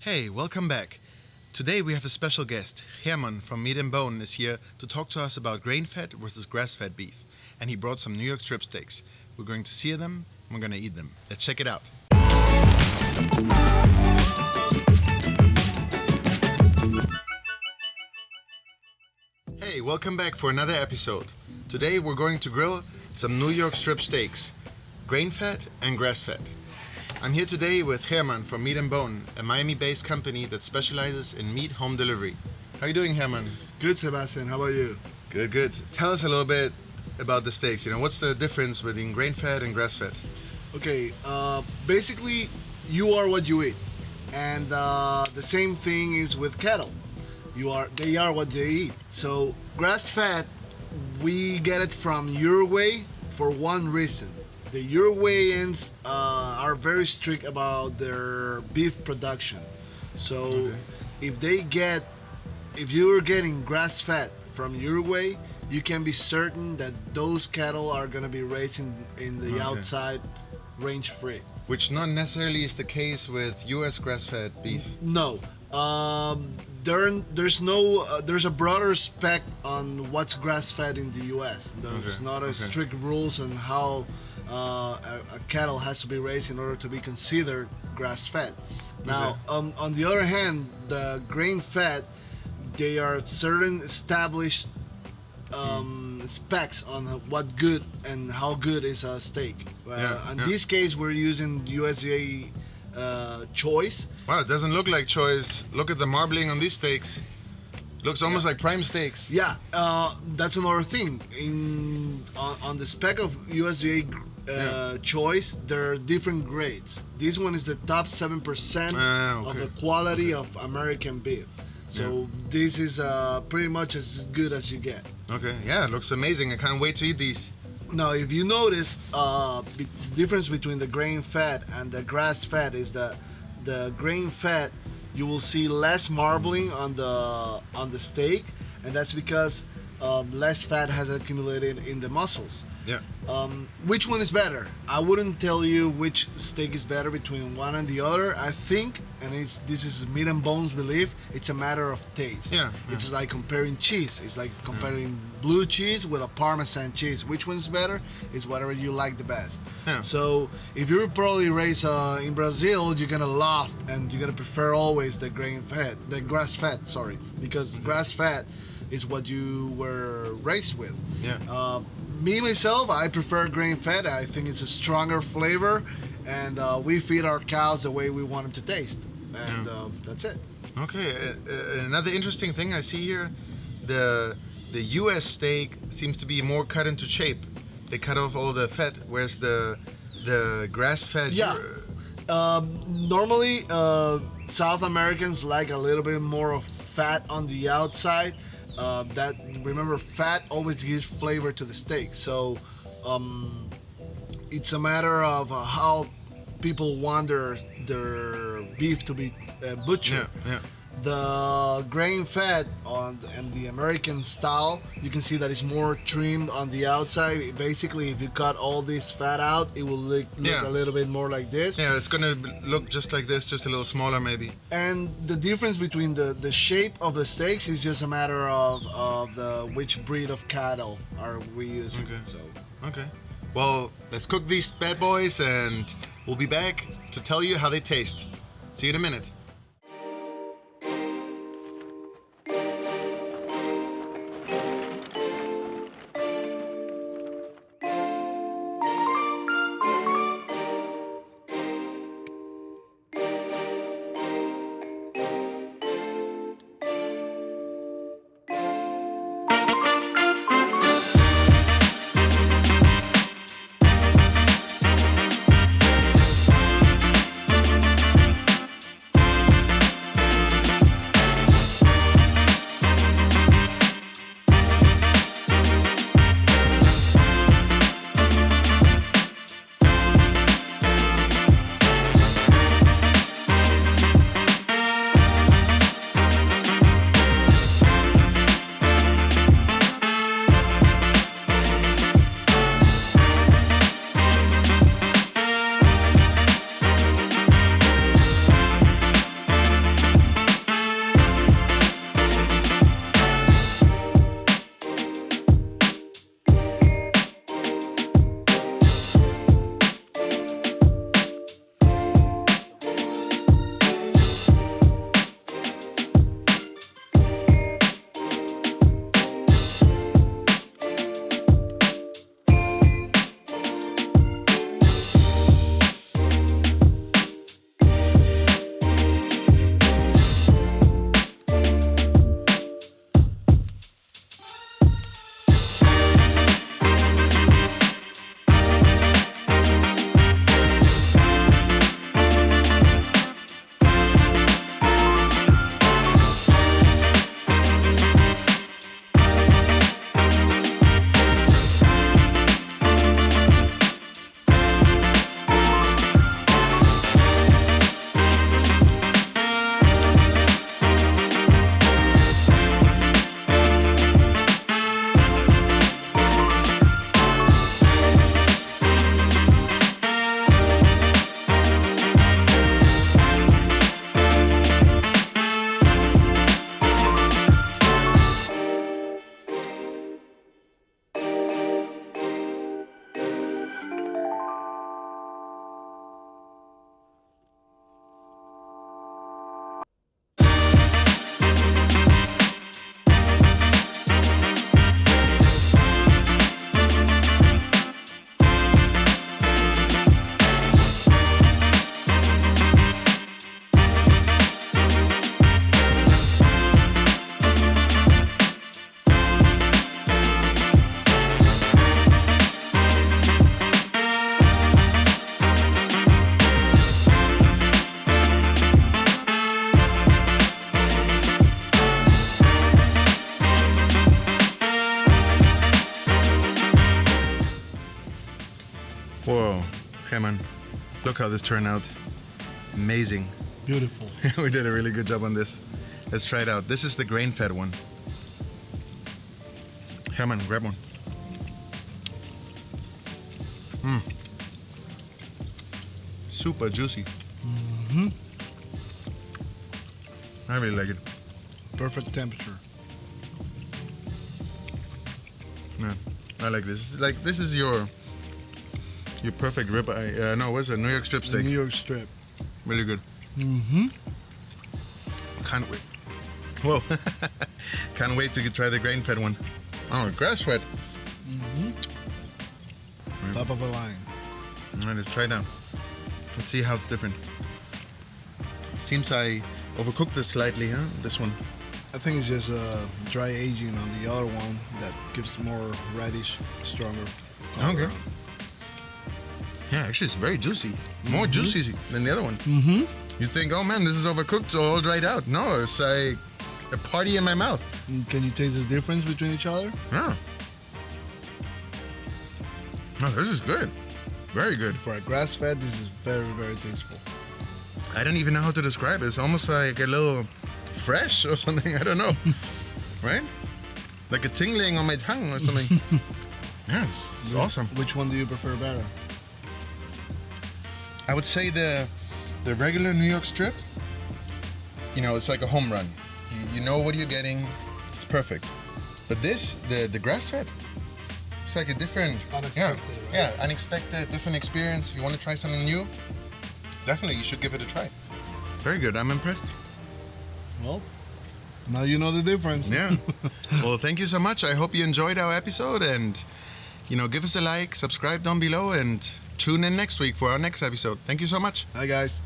Hey, welcome back. Today we have a special guest. Herman from Meat and Bone is here to talk to us about grain-fed versus grass-fed beef. And he brought some New York strip steaks. We're going to sear them and we're going to eat them. Let's check it out. Hey, welcome back for another episode. Today we're going to grill some New York strip steaks, grain-fed and grass-fed. I'm here today with Herman from Meat and Bone, a Miami-based company that specializes in meat home delivery. How are you doing, Herman? Good, Sebastian. How about you? Good. Tell us a little bit about the steaks. What's the difference between grain-fed and grass-fed? Okay, basically, you are what you eat. And the same thing is with cattle. They are what they eat. So grass-fed, we get it from Uruguay for one reason. The Uruguayans are very strict about their beef production. So if you're getting grass-fed from Uruguay, you can be certain that those cattle are going to be raised in the outside range-free. Which not necessarily is the case with U.S. grass-fed beef. No. There's a broader spec on what's grass-fed in the U.S. There's not a strict rules on how a cattle has to be raised in order to be considered grass-fed. Now, on the other hand, the grain-fed, they are certain established specs on what good and how good is a steak. In this case, we're using USDA choice. Wow, it doesn't look like choice. Look at the marbling on these steaks. Looks almost like prime steaks. Yeah, that's another thing. On the spec of USDA choice, there are different grades. This one is the top 7% of the quality of American beef. So this is pretty much as good as you get. Okay, yeah, it looks amazing. I can't wait to eat these. Now, if you notice, the difference between the grain-fed and the grass-fed is that the grain-fed, you will see less marbling on the steak, and that's because less fat has accumulated in the muscles. Yeah. Which one is better? I wouldn't tell you which steak is better between one and the other. I think, and this is Meat and Bone's belief, it's a matter of taste. Yeah. It's like comparing cheese. It's like comparing blue cheese with a Parmesan cheese. Which one's better? Is whatever you like the best. Yeah. So if you're probably raised in Brazil, you're gonna love and you're gonna prefer always the grass-fed. Sorry, because grass-fed is what you were raised with. Yeah. Me, myself, I prefer grain-fed. I think it's a stronger flavor, and we feed our cows the way we want them to taste. And that's it. Okay, another interesting thing I see here, the U.S. steak seems to be more cut into shape. They cut off all the fat, whereas the grass-fed... Yeah. Normally, South Americans like a little bit more of fat on the outside. Remember, fat always gives flavor to the steak. So it's a matter of how people want their beef to be butchered. Yeah. The grain-fed and the American style, you can see that it's more trimmed on the outside. Basically, if you cut all this fat out, it will look a little bit more like this. Yeah, it's gonna look just like this, just a little smaller maybe. And the difference between the shape of the steaks is just a matter of which breed of cattle are we using. Okay. Well, let's cook these bad boys and we'll be back to tell you how they taste. See you in a minute. Herman, look how this turned out. Amazing. Beautiful. We did a really good job on this. Let's try it out. This is the grain-fed one. Herman, grab one. Super juicy. I really like it. Perfect temperature. Yeah, I like this. This is your perfect ribeye. No, what's it? New York strip steak. New York strip. Really good. Can't wait. Whoa. Can't wait to try the grain-fed one. Oh, grass-fed. Top of the line. All right, let's try it now. Let's see how it's different. It seems I overcooked this slightly, huh? This one. I think it's just dry aging on the other one that gives more reddish, stronger. Okay. Yeah, actually it's very juicy. More juicy than the other one. You think, oh man, this is overcooked, so all dried out. No, it's like a party in my mouth. Can you taste the difference between each other? Yeah. Oh, this is good. Very good. For a grass-fed, this is very, very tasteful. I don't even know how to describe it. It's almost like a little fresh or something. I don't know. Right? Like a tingling on my tongue or something. Yeah, it's awesome. Which one do you prefer better? I would say the regular New York strip, you know, it's like a home run. You know what you're getting. It's perfect. But this, the grass-fed, it's like a different, Unexpected, right? Yeah, unexpected, different experience. If you want to try something new, definitely you should give it a try. Very good. I'm impressed. Well, now you know the difference. Yeah. Well, thank you so much. I hope you enjoyed our episode, and give us a like, subscribe down below, and tune in next week for our next episode. Thank you so much. Hi, guys.